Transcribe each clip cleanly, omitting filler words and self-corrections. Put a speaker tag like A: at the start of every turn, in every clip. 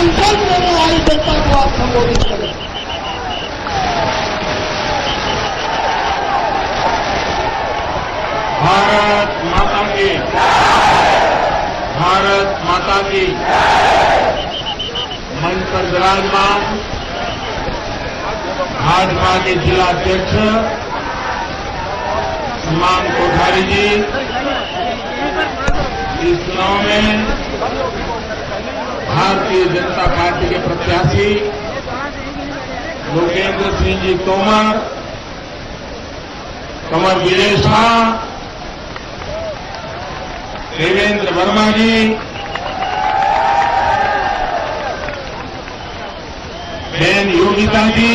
A: संसद में हमारी जनता को आप संबोधित करें।
B: भारत माता की, भारत माता की। मंच पर विराजमान भाजपा के जिला अध्यक्ष सम्मान कोठारी जी, इस चुनाव में भारतीय जनता पार्टी के प्रत्याशी लोकेंद्र सिंह जी तोमर, कंवर विजय शाह, देवेंद्र वर्मा जी, बहन योगिता जी,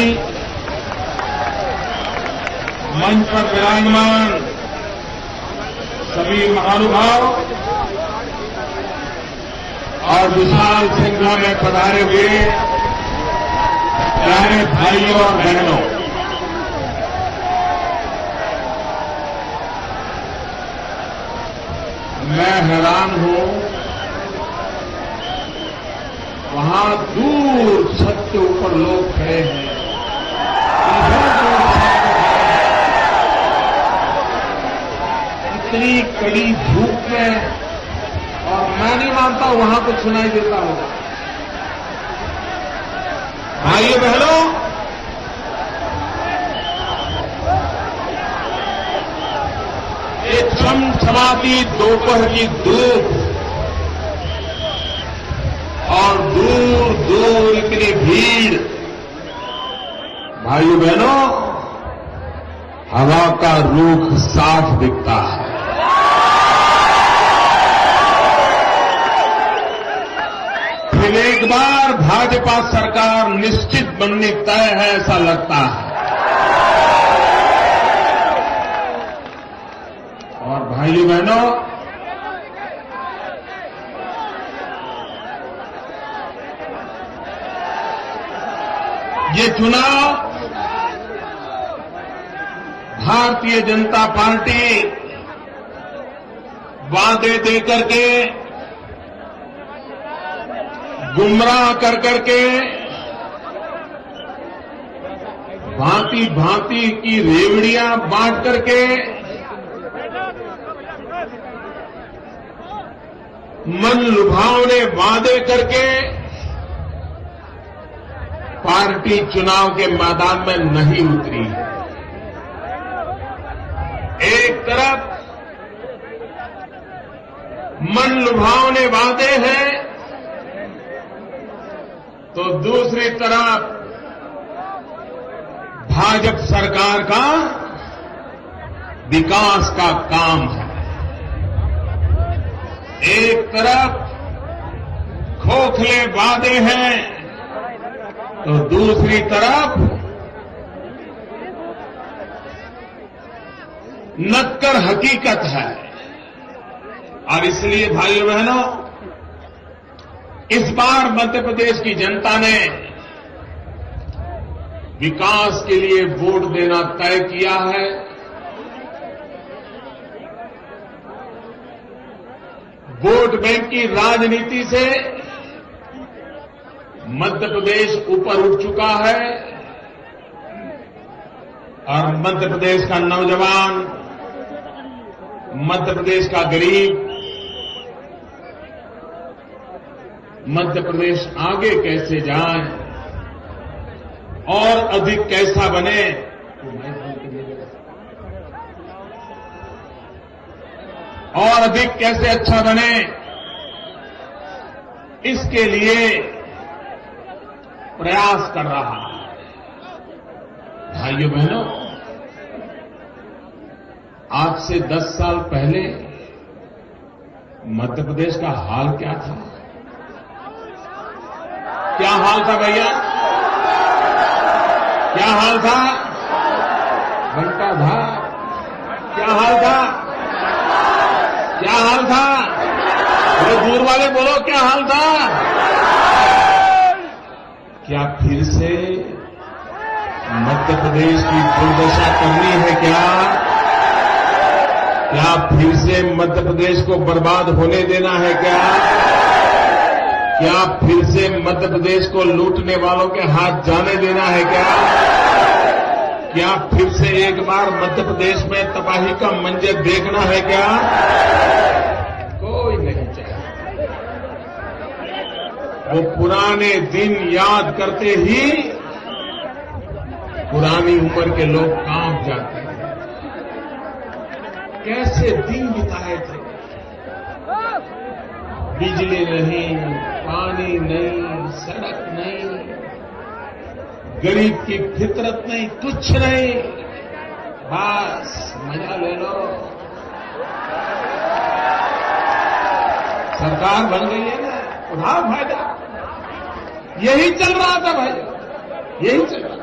B: मंच पर विराजमान सभी महानुभाव और विशाल संख्या में पधारे हुए प्यारे भाइयों और बहनों, मैं हैरान हूं, वहां दूर छत के ऊपर लोग खड़े हैं, इतनी कड़ी धूप में, और मैं नहीं मानता वहां कुछ सुनाई देता होगा। भाइयों बहनों, एक चमचमाती दोपहर की धूप और दूर दूर इतनी भीड़, भाइयों बहनों, हवा का रुख साफ दिखता है। फिर एक बार भाजपा सरकार निश्चित बननी तय है, ऐसा लगता है। और भाइयों बहनों, ये चुनाव भारतीय जनता पार्टी वादे देकर के, गुमराह कर करके, भांति भांति की रेवड़ियां बांट करके, मन लुभावने वादे करके पार्टी चुनाव के मैदान में नहीं उतरी है। एक तरफ मन लुभावने वादे हैं, तो दूसरी तरफ भाजपा सरकार का विकास का काम है। एक तरफ खोखले वादे हैं, तो दूसरी तरफ नक्कर हकीकत है। और इसलिए भाइयों बहनों, इस बार मध्य प्रदेश की जनता ने विकास के लिए वोट देना तय किया है। वोट बैंक की राजनीति से मध्य प्रदेश ऊपर उठ चुका है और मध्य प्रदेश का नौजवान, मध्य प्रदेश का गरीब, मध्य प्रदेश आगे कैसे जाए और अधिक कैसा बने, और अधिक कैसे अच्छा बने, इसके लिए प्रयास कर रहा है। भाइयों बहनों, आज से 10 साल पहले मध्य प्रदेश का हाल क्या था? क्या हाल था भैया? क्या हाल था? घंटा था? क्या हाल था? क्या हाल था? अरे दूर वाले बोलो, क्या हाल था? क्या फिर से मध्य प्रदेश की दुर्दशा करनी है क्या? क्या फिर से मध्य प्रदेश को बर्बाद होने देना है क्या? क्या फिर से मध्य प्रदेश को लूटने वालों के हाथ जाने देना है क्या? क्या फिर से एक बार मध्य प्रदेश में तबाही का मंजर देखना है क्या? कोई नहीं चाहे। वो पुराने दिन याद करते ही पुरानी उम्र के लोग कांप जाते हैं। कैसे दिन बिताए थे, बिजली नहीं, पानी नहीं, सड़क नहीं, गरीब की फितरत नहीं, कुछ नहीं, बस मजा ले लो। सरकार बन गई है ना, उठाओ फायदा। यही चल रहा था भाई, यही चल रहा था।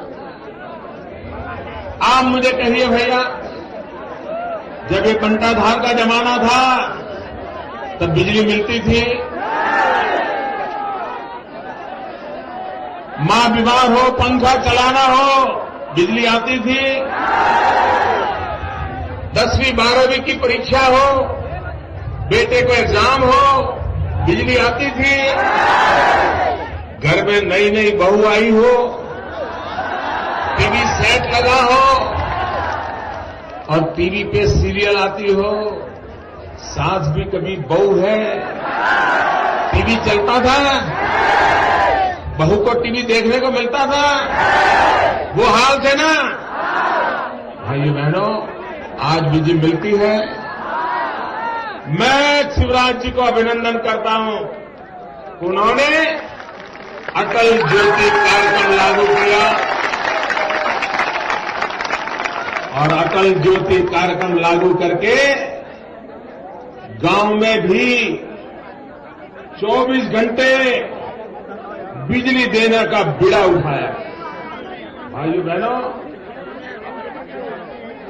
B: आप मुझे कहिए भैया, जब ये बंटाधार का जमाना था तब बिजली मिलती थी? मां बीमार हो, पंखा चलाना हो, बिजली आती थी? 10वीं 12वीं की परीक्षा हो, बेटे को एग्जाम हो, बिजली आती थी? घर में नई नई बहू आई हो, टीवी सेट लगा हो और टीवी पे सीरियल आती हो, सास भी कभी बहू है, टीवी चलता था, बहू को टीवी देखने को मिलता था, वो हाल थे ना? भाइयों बहनों, आज बिजली मिलती है। मैं शिवराज जी को अभिनंदन करता हूं, उन्होंने अटल ज्योति कार्यक्रम लागू किया और अटल ज्योति कार्यक्रम लागू करके गांव में भी 24 घंटे बिजली देने का बीड़ा उठाया। भाइयों बहनों,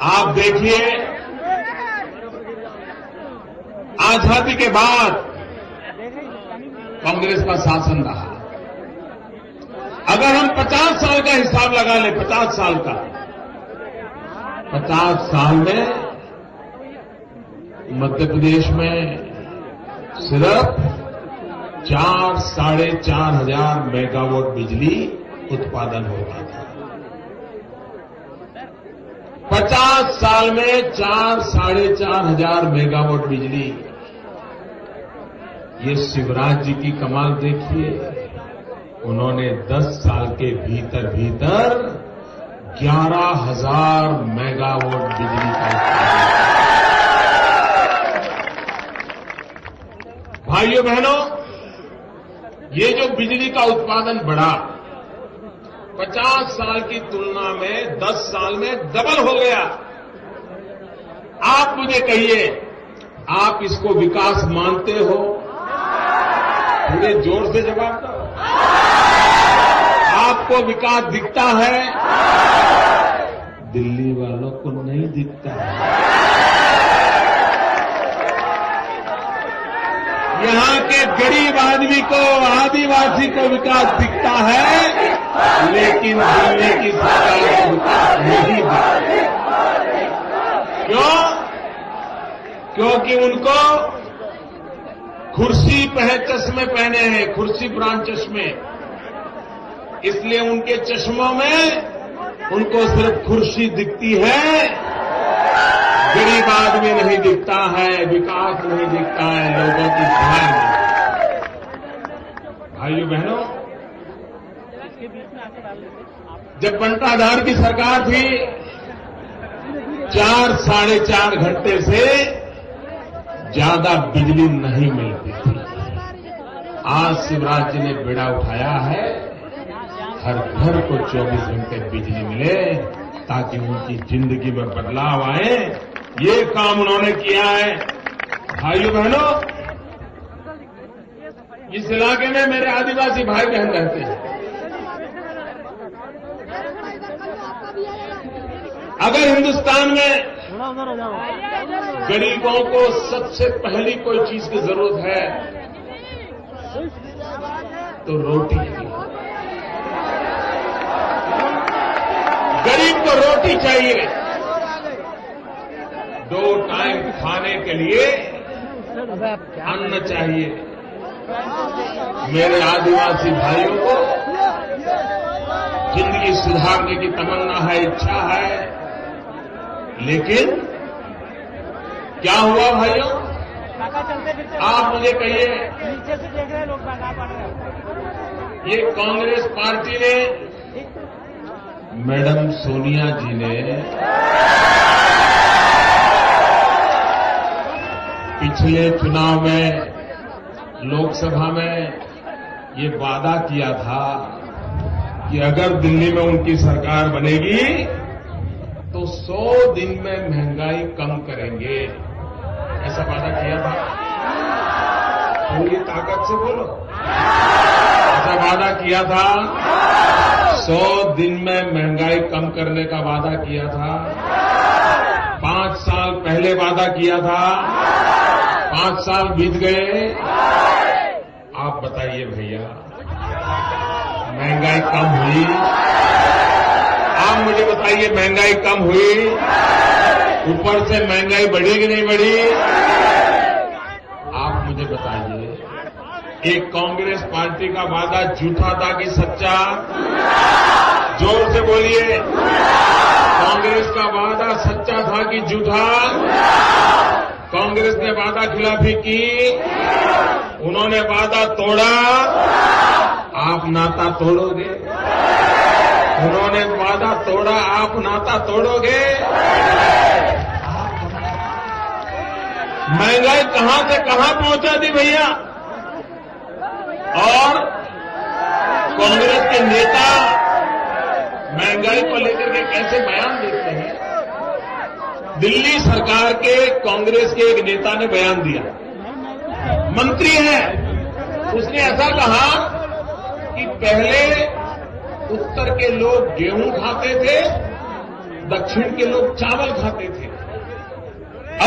B: आप देखिए, आजादी के बाद कांग्रेस का शासन रहा। अगर हम 50 साल का हिसाब लगा लें, 50 साल का, 50 साल में मध्य प्रदेश में सिर्फ 4-4.5 हजार मेगावाट बिजली उत्पादन होता था। 50 साल में 4-4.5 हजार मेगावाट बिजली। ये शिवराज जी की कमाल देखिए, उन्होंने 10 साल के भीतर भीतर 11,000 मेगावाट बिजली का उत्पादन। भाइयों बहनों, ये जो बिजली का उत्पादन बढ़ा, 50 साल की तुलना में 10 साल में डबल हो गया। आप मुझे कहिए, आप इसको विकास मानते हो? पूरे जोर से जवाब दो। आपको विकास दिखता है? दिल्ली वालों को नहीं दिखता है। यहां के गरीब आदमी को, आदिवासी को विकास दिखता है, लेकिन दिल्ली की सरकार को विकास नहीं दिखता। क्यों? क्योंकि उनको खुर्सी चश्मे पहने हैं, खुर्सी ब्रांड चश्मे, इसलिए उनके चश्मों में उनको सिर्फ खुर्सी दिखती है, गरीब आदमी नहीं दिखता है, विकास नहीं दिखता है, लोगों की भलाई नहीं। भाइयों बहनों, जब बंटाधार की सरकार थी, 4-4.5 घंटे से ज्यादा बिजली नहीं मिलती थी। आज शिवराज जी ने बेड़ा उठाया है, हर घर को 24 घंटे बिजली मिले ताकि उनकी जिंदगी में बदलाव आए। ये काम उन्होंने किया है। भाइयों बहनों, इस इलाके में मेरे आदिवासी भाई बहन रहते हैं। अगर हिंदुस्तान में गरीबों को सबसे पहली कोई चीज की जरूरत है तो रोटी की। गरीब को रोटी चाहिए, 2 टाइम खाने के लिए अन्न चाहिए, मेरे आदिवासी भाइयों को जिंदगी सुधारने की तमन्ना है, इच्छा है, लेकिन क्या हुआ भाइयों? आप मुझे कहिए,
C: नीचे से देख रहे हैं लोग बाधा पड़ रहे हैं।
B: ये कांग्रेस पार्टी ने, मैडम सोनिया जी ने पिछले चुनाव में, लोकसभा में ये वादा किया था कि अगर दिल्ली में उनकी सरकार बनेगी तो 100 दिन में महंगाई कम करेंगे, ऐसा वादा किया था। पूरी ताकत से बोलो, ऐसा वादा किया था। 100 दिन में महंगाई कम करने का वादा किया था। 5 साल पहले वादा किया था, 5 साल बीत गए। आप बताइए भैया, महंगाई कम हुई? आप मुझे बताइए, महंगाई कम हुई? ऊपर से महंगाई बढ़ी कि नहीं बढ़ी? आप मुझे बताइए, एक कांग्रेस पार्टी का वादा झूठा था कि सच्चा? जोर से बोलिए, कांग्रेस का वादा सच्चा था कि झूठा? कांग्रेस ने वादा खिलाफी की, उन्होंने वादा तोड़ा, आप नाता तोड़ोगे? उन्होंने वादा तोड़ा, आप नाता तोड़ोगे? महंगाई कहां से कहां पहुंचा दी भैया? और कांग्रेस के नेता महंगाई को लेकर के कैसे बयान देते हैं? दिल्ली सरकार के कांग्रेस के एक नेता ने बयान दिया, मंत्री है, उसने ऐसा कहा कि पहले उत्तर के लोग गेहूं खाते थे, दक्षिण के लोग चावल खाते थे।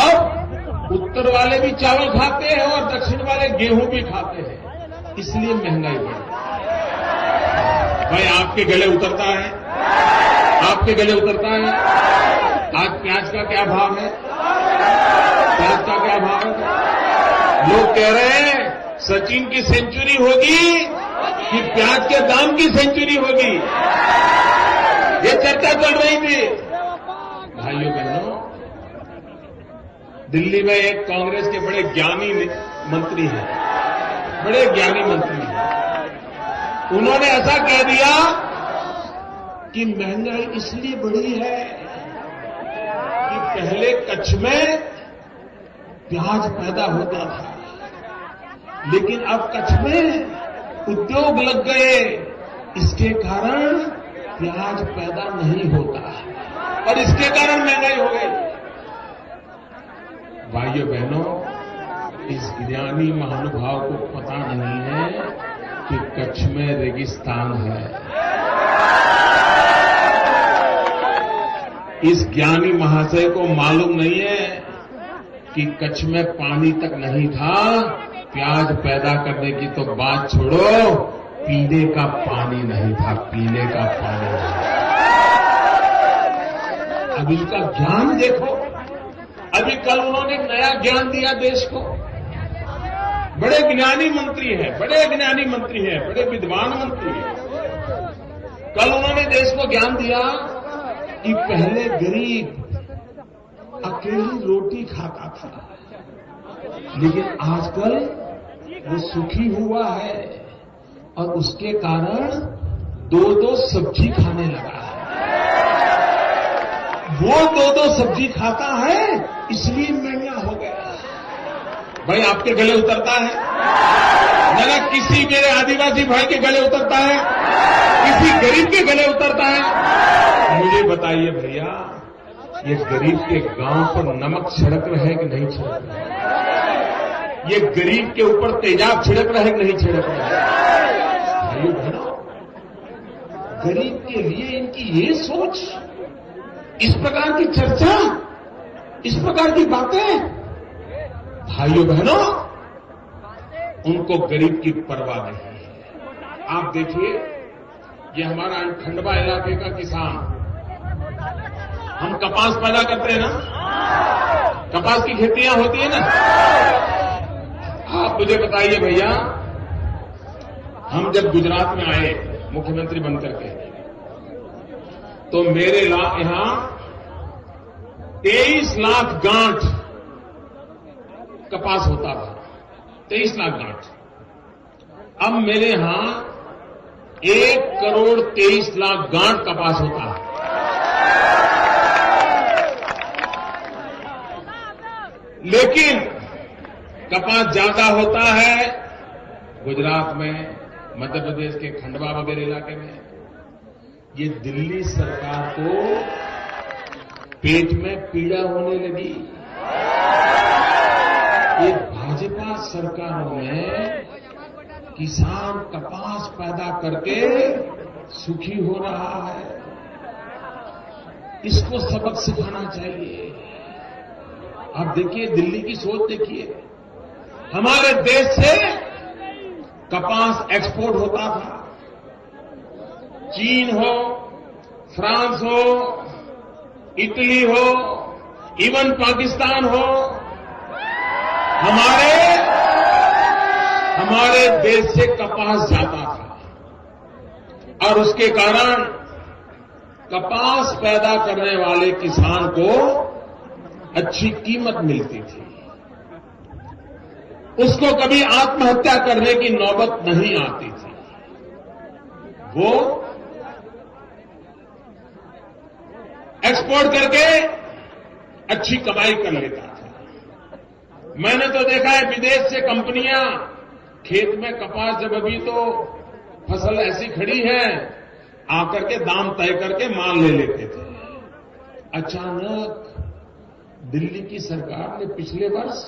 B: अब उत्तर वाले भी चावल खाते हैं और दक्षिण वाले गेहूं भी खाते हैं, इसलिए महंगाई बढ़ी। भाई आपके गले उतरता है, आपके गले उतरता है। आज प्याज का क्या भाव है? प्याज का क्या भाव है? लोग कह रहे हैं सचिन की सेंचुरी होगी कि प्याज के दाम की सेंचुरी होगी, ये चर्चा चल रही थी। भाइयों बहनों, दिल्ली में एक कांग्रेस के बड़े ज्ञानी मंत्री हैं, बड़े ज्ञानी मंत्री हैं, उन्होंने ऐसा कह दिया कि महंगाई इसलिए बढ़ी है कि पहले कच्छ में प्याज पैदा होता था, लेकिन अब कच्छ में उद्योग लग गए, इसके कारण प्याज पैदा नहीं होता और इसके कारण महंगाई हो गई। भाइयों बहनों, इस ज्ञानी महानुभाव को पता नहीं है कि कच्छ में रेगिस्तान है। इस ज्ञानी महाशय को मालूम नहीं है कि कच्छ में पानी तक नहीं था, प्याज पैदा करने की तो बात छोड़ो, पीने का पानी नहीं था, पीने का पानी नहीं था। अब इनका ज्ञान देखो, अभी कल उन्होंने एक नया ज्ञान दिया देश को। बड़े ज्ञानी मंत्री हैं, बड़े ज्ञानी मंत्री हैं, बड़े विद्वान मंत्री हैं। कल उन्होंने देश को ज्ञान दिया कि पहले गरीब अकेली रोटी खाता था, लेकिन आजकल वो सुखी हुआ है और उसके कारण 2-2 सब्जी खाने लगा है। वो 2-2 सब्जी खाता है, इसलिए महंगा हो गया। भाई आपके गले उतरता है ना? किसी मेरे आदिवासी भाई के गले उतरता है, किसी गरीब के गले उतरता है? मुझे बताइए भैया, ये गरीब के गांव पर नमक छिड़क रहे हैं कि नहीं छिड़क रहे? ये गरीब के ऊपर तेजाब छिड़क रहे हैं कि नहीं छिड़क रहे? भाइयों बहनों, गरीब के लिए इनकी ये सोच, इस प्रकार की चर्चा, इस प्रकार की बातें, भाइयों बहनों, उनको गरीब की परवाह नहीं है। आप देखिए, ये हमारा खंडवा इलाके का किसान, हम कपास पैदा करते हैं ना, कपास की खेतियां होती है ना। आप मुझे बताइए भैया, हम जब गुजरात में आए मुख्यमंत्री बनकर के, तो मेरे यहां 23 लाख गांठ कपास होता था। 23 लाख गांठ। अब मेरे यहां 1 करोड़ 23 लाख गांठ कपास होता है। लेकिन कपास ज्यादा होता है गुजरात में, मध्य प्रदेश के खंडवा वगैरह इलाके में। ये दिल्ली सरकार को पेट में पीड़ा होने लगी। ये भाजपा सरकारों में किसान कपास पैदा करके सुखी हो रहा है। इसको सबक सिखाना चाहिए। आप देखिए, दिल्ली की सोच देखिए। हमारे देश से कपास एक्सपोर्ट होता था। चीन हो, फ्रांस हो, इटली हो, इवन पाकिस्तान हो, हमारे देश से कपास जाता था। और उसके कारण कपास पैदा करने वाले किसान को अच्छी कीमत मिलती थी। उसको कभी आत्महत्या करने की नौबत नहीं आती थी। वो एक्सपोर्ट करके अच्छी कमाई कर लेता था। मैंने तो देखा है विदेश से कंपनियां खेत में कपास, जब अभी तो फसल ऐसी खड़ी है, आकर के दाम तय करके माल ले लेते थे। अचानक दिल्ली की सरकार ने पिछले वर्ष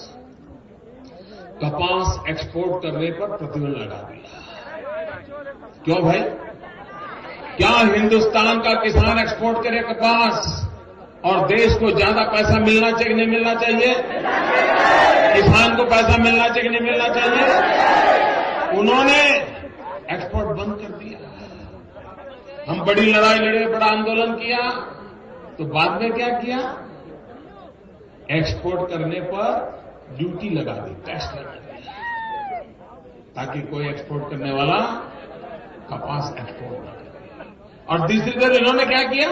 B: कपास एक्सपोर्ट करने पर प्रतिबंध लगा दिया। क्यों भाई? क्या हिंदुस्तान का किसान एक्सपोर्ट करे कपास और देश को ज्यादा पैसा मिलना चाहिए नहीं मिलना चाहिए? किसान को पैसा मिलना चाहिए नहीं मिलना चाहिए? उन्होंने एक्सपोर्ट बंद कर दिया। हम बड़ी लड़ाई लड़े, बड़ा आंदोलन किया, तो बाद में क्या किया? एक्सपोर्ट करने पर ड्यूटी लगा दी, टैक्स लगा दिया, ताकि कोई एक्सपोर्ट करने वाला कपास एक्सपोर्ट न करे। और दूसरी तरफ इन्होंने क्या किया?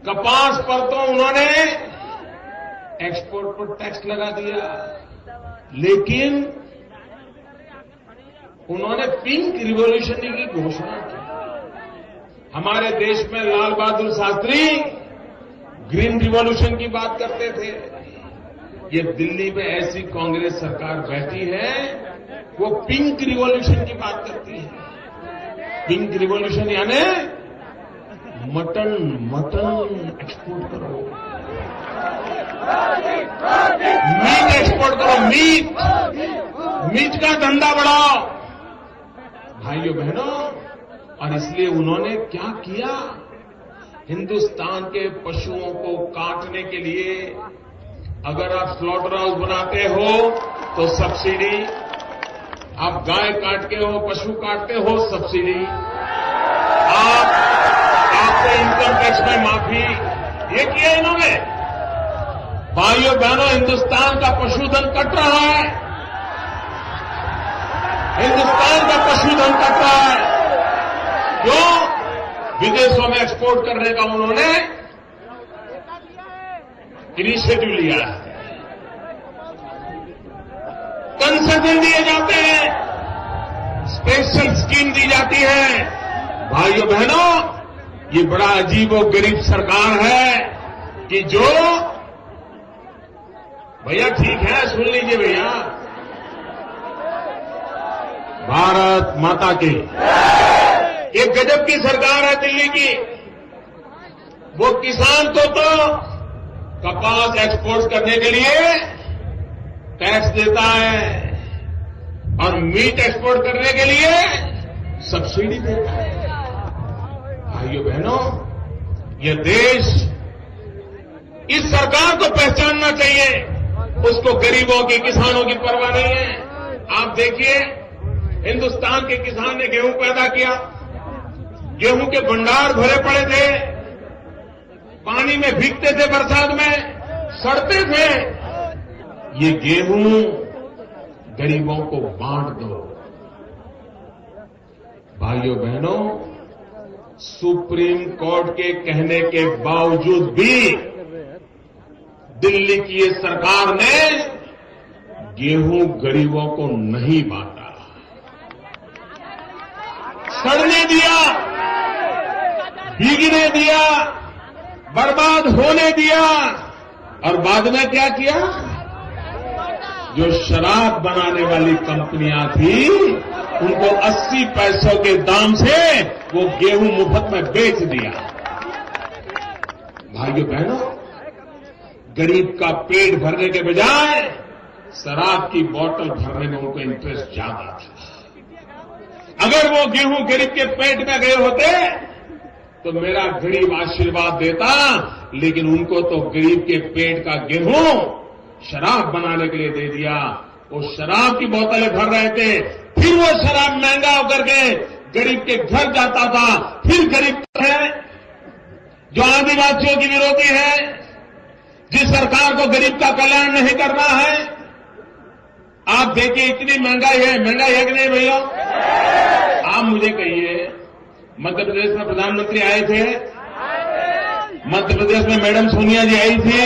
B: कपास पर तो उन्होंने एक्सपोर्ट पर टैक्स लगा दिया, लेकिन उन्होंने पिंक रिवॉल्यूशन की घोषणा की। हमारे देश में लाल बहादुर शास्त्री ग्रीन रिवॉल्यूशन की बात करते थे। ये दिल्ली में ऐसी कांग्रेस सरकार बैठी है, वो पिंक रिवॉल्यूशन की बात करती है। पिंक रिवॉल्यूशन यानी मटन एक्सपोर्ट करो, मीट एक्सपोर्ट करो, मीट का धंधा बढ़ाओ भाइयों बहनों। और इसलिए उन्होंने क्या किया? हिंदुस्तान के पशुओं को काटने के लिए, अगर आप स्लॉटर हाउस बनाते हो तो सब्सिडी, आप गाय काटते हो, पशु काटते हो, सब्सिडी, आपको इनकम टैक्स में माफी, ये किया इन्होंने। भाइयों बहनों, हिंदुस्तान का पशुधन कट रहा है। हिंदुस्तान का पशुधन कट रहा है। क्यों? विदेशों में एक्सपोर्ट करने का उन्होंने इनिशिएटिव लिया है। कंसेशन दिए जाते हैं, स्पेशल स्कीम दी जाती है। भाइयों बहनों, ये बड़ा अजीबोगरीब सरकार है कि जो, भैया ठीक है, सुन लीजिए भैया, भारत माता की एक गजब की सरकार है दिल्ली की। वो किसान को तो कपास एक्सपोर्ट करने के लिए टैक्स देता है और मीट एक्सपोर्ट करने के लिए सब्सिडी देता है। भाइयों बहनों, ये देश, इस सरकार को पहचानना चाहिए। उसको गरीबों की, किसानों की परवाह नहीं है। आप देखिए, हिंदुस्तान के किसान ने गेहूं पैदा किया, गेहूं के भंडार भरे पड़े थे, पानी में भीगते थे, बरसात में सड़ते थे। ये गेहूं गरीबों को बांट दो, भाइयों बहनों, सुप्रीम कोर्ट के कहने के बावजूद भी दिल्ली की ये सरकार ने गेहूं गरीबों को नहीं बांटा, सड़ने दिया, भीगने दिया, बर्बाद होने दिया। और बाद में क्या किया? जो शराब बनाने वाली कंपनियां थी उनको 80 पैसों के दाम से वो गेहूं मुफ्त में बेच दिया। भाइयों बहनों, गरीब का पेट भरने के बजाय शराब की बोतल भरने में उनको इंटरेस्ट ज्यादा था। अगर वो गेहूं गरीब के पेट में गए होते तो मेरा गरीब आशीर्वाद देता, लेकिन उनको तो गरीब के पेट का गेहूं शराब बनाने के लिए दे दिया। वो शराब की बोतलें भर रहे थे, फिर वो शराब महंगा होकर के गरीब के घर जाता था। फिर गरीब है जो आदिवासियों की विरोधी है, जिस सरकार को गरीब का कल्याण नहीं करना है। आप देखिए इतनी महंगाई है कि नहीं भैया? आप मुझे कहिए, मध्य प्रदेश में प्रधानमंत्री आए थे, मध्य प्रदेश में मैडम सोनिया जी आई थी,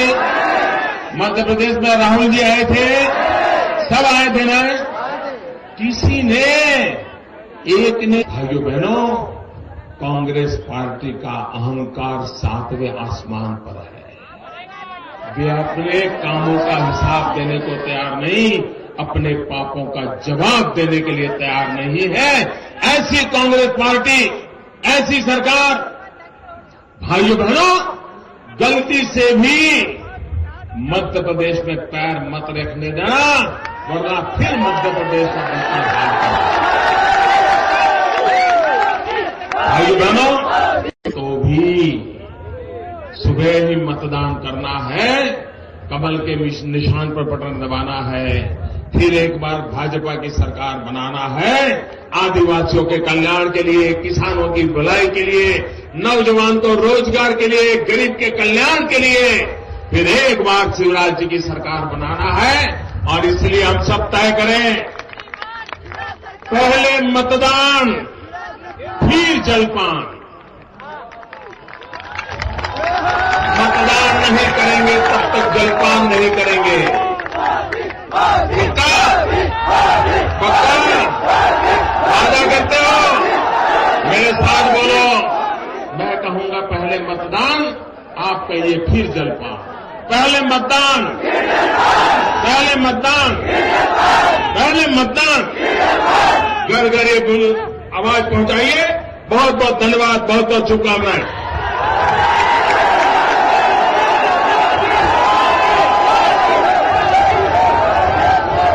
B: मध्य प्रदेश में राहुल जी आए थे, सब आए थे ना? किसी ने, एक ने, भाइयों बहनों, कांग्रेस पार्टी का अहंकार 7वें आसमान पर है। वे अपने कामों का हिसाब देने को तैयार नहीं, अपने पापों का जवाब देने के लिए तैयार नहीं है। ऐसी कांग्रेस पार्टी, ऐसी सरकार, भाइयों बहनों, गलती से भी मध्य प्रदेश में पैर मत रखने देना, वरना फिर मध्य प्रदेश में भाइयों बहनों, तो भी सुबह ही मतदान करना है, कमल के निशान पर बटन दबाना है, फिर एक बार भाजपा की सरकार बनाना है। आदिवासियों के कल्याण के लिए, किसानों की भलाई के लिए, नौजवान को रोजगार के लिए, गरीब के कल्याण के लिए फिर एक बार शिवराज जी की सरकार बनाना है। और इसलिए हम सब तय करें, पहले मतदान फिर जलपान। मतदान नहीं करेंगे तब तक जलपान नहीं करेंगे। पक्का? वादा करते हो? मेरे साथ बोलो। मैं कहूंगा पहले मतदान, आप कहिए फिर जलपान। पहले मतदान, पहले मतदान, पहले मतदान। घर घर ये आवाज पहुंचाइए। बहुत बहुत धन्यवाद, बहुत बहुत शुभकामनाएं।